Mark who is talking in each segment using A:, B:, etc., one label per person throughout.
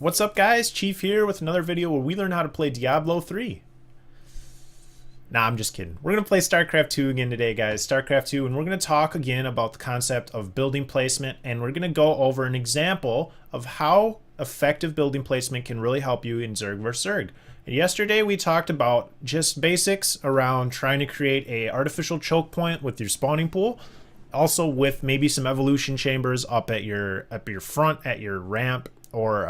A: What's up, guys? Chief here with another video where we learn how to play Diablo 3. Nah, I'm just kidding. We're going to play Starcraft 2 again today, guys. Starcraft 2, and we're going to talk again about the concept of building placement, and we're going to go over an example of how effective building placement can really help you in Zerg vs. Zerg. And yesterday we talked about just basics around trying to create a artificial choke point with your spawning pool, also with maybe some evolution chambers up at your front, at your ramp, or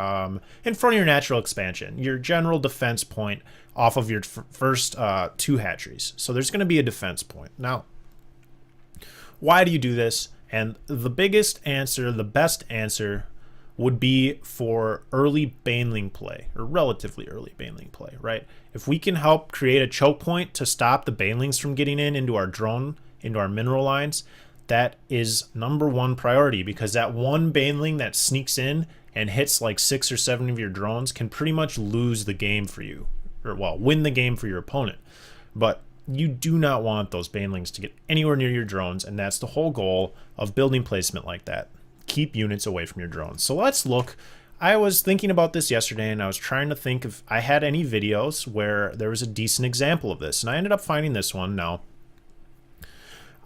A: in front of your natural expansion, your general defense point off of your first two hatcheries. So there's going to be a defense point. Now, why do you do this? And the biggest answer, the best answer, would be for early Baneling play, or relatively early Baneling play, right? If we can help create a choke point to stop the Banelings from getting into our drone, into our mineral lines, that is #1 priority, because that one Baneling that sneaks in and hits like 6 or 7 of your drones can pretty much lose the game for you, or well, win the game for your opponent. But you do not want those Banelings to get anywhere near your drones, and that's the whole goal of building placement like that. Keep units away from your drones. So let's look. I was thinking about this yesterday, and I was trying to think if I had any videos where there was a decent example of this, and I ended up finding this one. Now,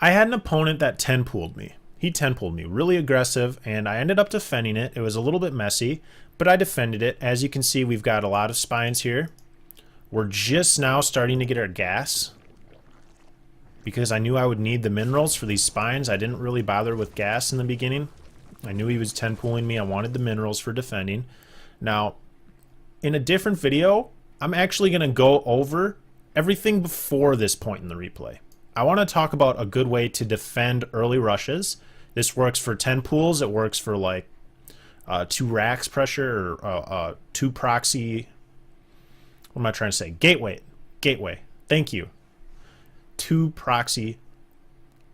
A: I had an opponent that 10-pooled me. He 10-pooled me, really aggressive, and I ended up defending it. It was a little bit messy, but I defended it. As you can see, we've got a lot of spines here. We're just now starting to get our gas, because I knew I would need the minerals for these spines. I didn't really bother with gas in the beginning. I knew he was 10-pooling me. I wanted the minerals for defending. Now, in a different video, I'm actually going to go over everything before this point in the replay. I want to talk about a good way to defend early rushes. This works for 10 pools. It works for like 2 racks pressure, or 2 proxy. What am I trying to say? Gateway. Thank you. 2 proxy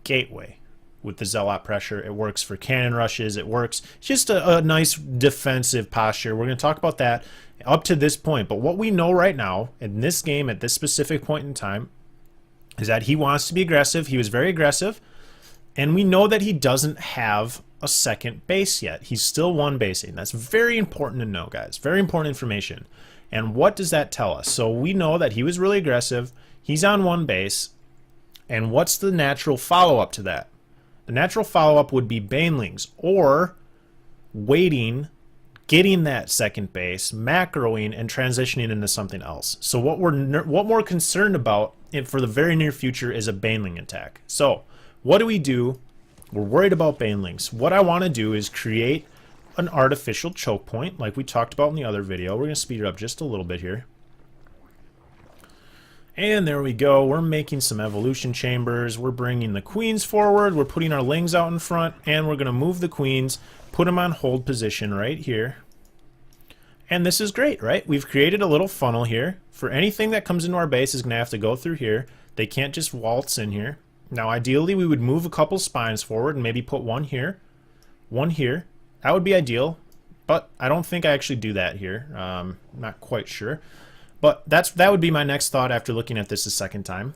A: gateway with the zealot pressure. It works for cannon rushes. It works just a nice defensive posture. We're going to talk about that up to this point. But what we know right now in this game at this specific point in time is that he wants to be aggressive. He was very aggressive. And we know that he doesn't have a second base yet. He's still one basing. That's very important to know, guys. Very important information. And what does that tell us? So we know that he was really aggressive. He's on 1 base. And what's the natural follow-up to that? The natural follow-up would be Banelings, or waiting, getting that second base, macroing, and transitioning into something else. So what we're concerned about for the very near future is a Baneling attack. So what do? We're worried about Banelings. What I want to do is create an artificial choke point, like we talked about in the other video. We're going to speed it up just a little bit here. And there we go. We're making some evolution chambers. We're bringing the queens forward. We're putting our lings out in front, and we're going to move the queens, put them on hold position right here. And this is great, right? We've created a little funnel here. For anything that comes into our base is going to have to go through here. They can't just waltz in here. Now, ideally, we would move a couple spines forward and maybe put one here, one here. That would be ideal, but I don't think I actually do that here. Not quite sure. But that would be my next thought after looking at this a second time.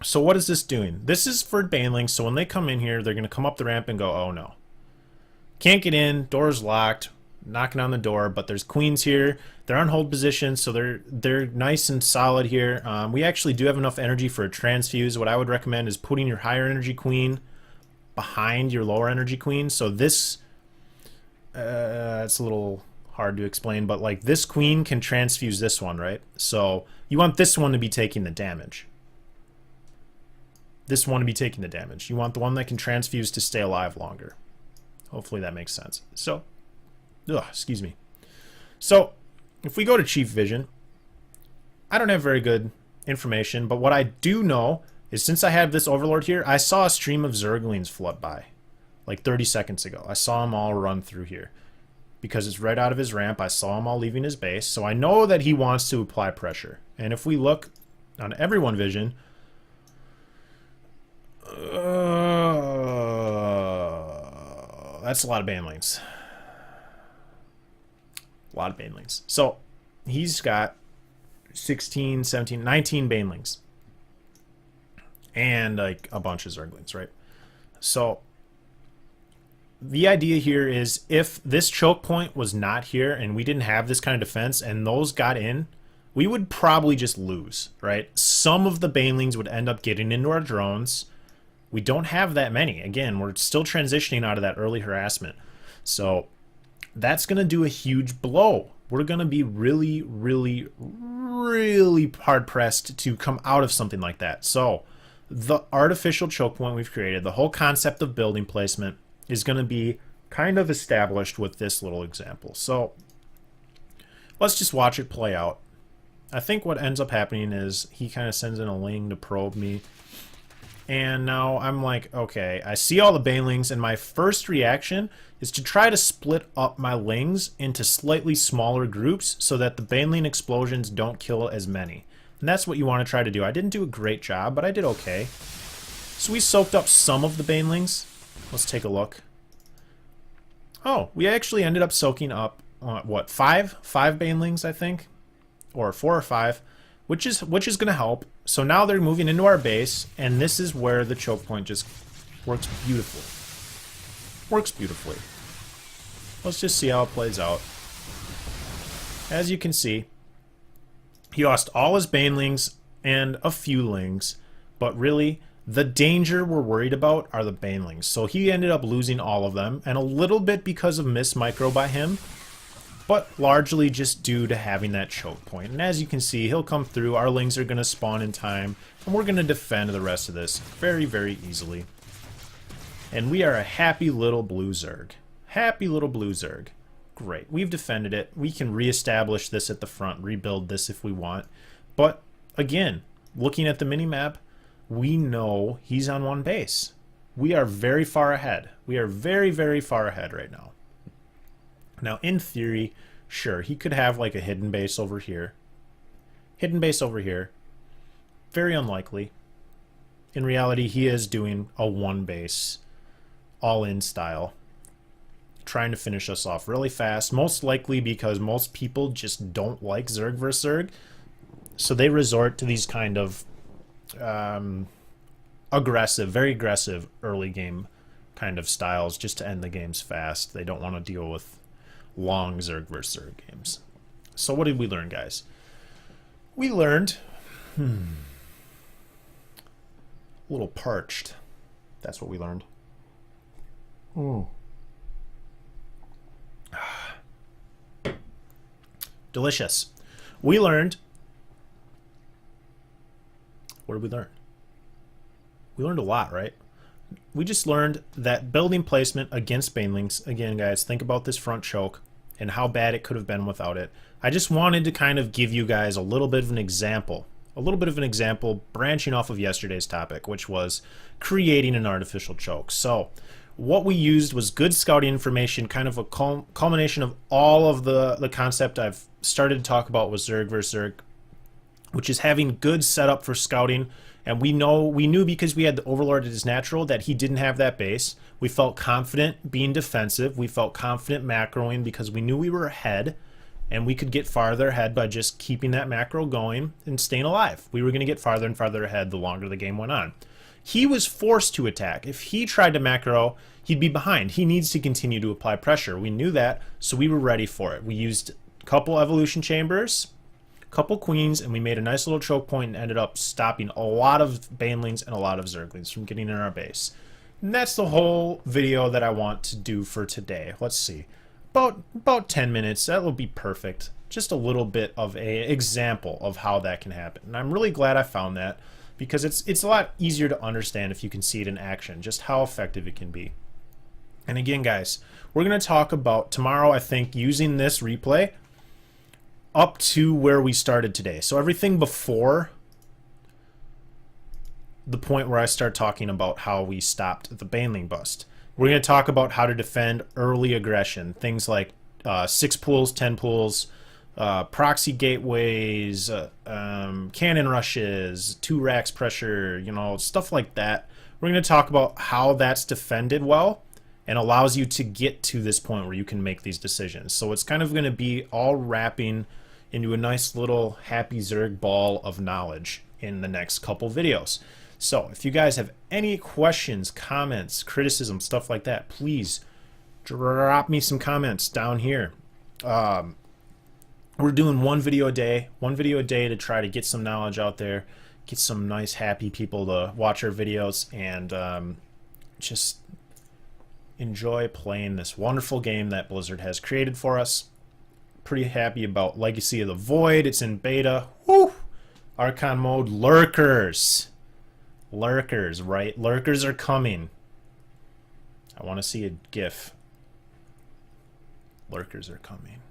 A: So what is this doing? This is for Baneling, so when they come in here, they're going to come up the ramp and go, oh no. Can't get in, door's locked, knocking on the door, but there's queens here. They're on hold position, so they're nice and solid here. We actually do have enough energy for a transfuse. What I would recommend is putting your higher energy queen behind your lower energy queen. So this, it's a little hard to explain, but like this queen can transfuse this one, right? So you want this one to be taking the damage. This one to be taking the damage. You want the one that can transfuse to stay alive longer. Hopefully that makes sense. So, excuse me. So if we go to Chief Vision, I don't have very good information, but what I do know is since I have this Overlord here, I saw a stream of Zerglings flood by like 30 seconds ago. I saw them all run through here. Because it's right out of his ramp, I saw him all leaving his base, so I know that he wants to apply pressure. And if we look on everyone vision, that's a lot of Banelings. A lot of Banelings. So he's got 16, 17, 19 Banelings. And like a bunch of Zerglings, right? So the idea here is if this choke point was not here and we didn't have this kind of defense and those got in, we would probably just lose, right? Some of the Banelings would end up getting into our drones. We don't have that many. Again, we're still transitioning out of that early harassment. So that's going to do a huge blow. We're going to be really, really, really hard-pressed to come out of something like that. So the artificial choke point we've created, the whole concept of building placement, is going to be kind of established with this little example. So let's just watch it play out. I think what ends up happening is he kind of sends in a Ling to probe me. And now I'm like, okay, I see all the Banelings, and my first reaction is to try to split up my Lings into slightly smaller groups so that the Baneling explosions don't kill as many. And that's what you want to try to do. I didn't do a great job, but I did okay. So we soaked up some of the Banelings. Let's take a look. Oh, we actually ended up soaking up, what, five Banelings, I think? Or 4 or 5, which is going to help. So now they're moving into our base, and this is where the choke point just works beautifully. Works beautifully. Let's just see how it plays out. As you can see, he lost all his Banelings and a few Lings, but really, the danger we're worried about are the Banelings. So he ended up losing all of them, and a little bit because of miss micro by him, but largely just due to having that choke point. And as you can see, he'll come through, our Lings are going to spawn in time, and we're going to defend the rest of this very, very easily. And we are a happy little blue Zerg. Happy little blue Zerg. Great. We've defended it. We can reestablish this at the front, rebuild this if we want. But, again, looking at the minimap, we know he's on one base. We are very far ahead. We are very, very far ahead right now. Now, in theory, sure, he could have like a hidden base over here. Hidden base over here. Very unlikely. In reality, he is doing a one base, all-in style. Trying to finish us off really fast. Most likely because most people just don't like Zerg vs. Zerg. So they resort to these kind of aggressive, very aggressive early game kind of styles just to end the games fast. They don't want to deal with long Zerg vs. Zerg games. So what did we learn, guys? We learned a little parched. That's what we learned. Delicious. We learned. What did we learn? We learned a lot, right? We just learned that building placement against Banelings, again, guys, think about this front choke and how bad it could have been without it. I just wanted to kind of give you guys a little bit of an example. A little bit of an example branching off of yesterday's topic, which was creating an artificial choke. So what we used was good scouting information, kind of a culmination of all of the concept I've started to talk about with Zerg vs. Zerg, which is having good setup for scouting. And we knew because we had the Overlord at his natural that he didn't have that base. We felt confident being defensive. We felt confident macroing because we knew we were ahead and we could get farther ahead by just keeping that macro going and staying alive. We were going to get farther and farther ahead the longer the game went on. He was forced to attack. If he tried to macro, he'd be behind. He needs to continue to apply pressure. We knew that, so we were ready for it. We used a couple evolution chambers, couple queens, and we made a nice little choke point and ended up stopping a lot of Banelings and a lot of Zerglings from getting in our base. And that's the whole video that I want to do for today. Let's see. About 10 minutes. That will be perfect. Just a little bit of a example of how that can happen. And I'm really glad I found that because it's a lot easier to understand if you can see it in action, just how effective it can be. And again, guys, we're going to talk about tomorrow, I think, using this replay up to where we started today. So everything before the point where I start talking about how we stopped the Baneling bust. We're going to talk about how to defend early aggression. Things like 6 pools, 10 pools, proxy gateways, cannon rushes, 2 racks pressure, you know, stuff like that. We're going to talk about how that's defended well and allows you to get to this point where you can make these decisions. So it's kind of going to be all wrapping into a nice little happy Zerg ball of knowledge in the next couple videos. So if you guys have any questions, comments, criticism, stuff like that, please drop me some comments down here. We're doing one video a day to try to get some knowledge out there, get some nice happy people to watch our videos, and just enjoy playing this wonderful game that Blizzard has created for us. Pretty happy about Legacy of the Void. It's in beta. Woo! Archon mode. Lurkers. Lurkers, right? Lurkers are coming. I want to see a GIF. Lurkers are coming.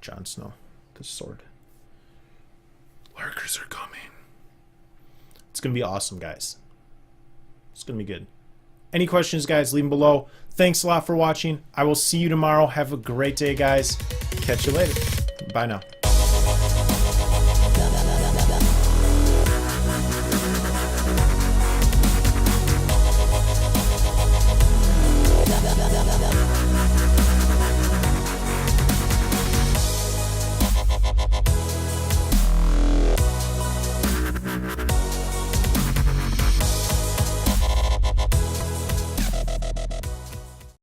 A: Jon Snow, the sword. Lurkers are coming. It's going to be awesome, guys. It's going to be good. Any questions, guys, leave them below. Thanks a lot for watching. I will see you tomorrow. Have a great day, guys. Catch you later. Bye now.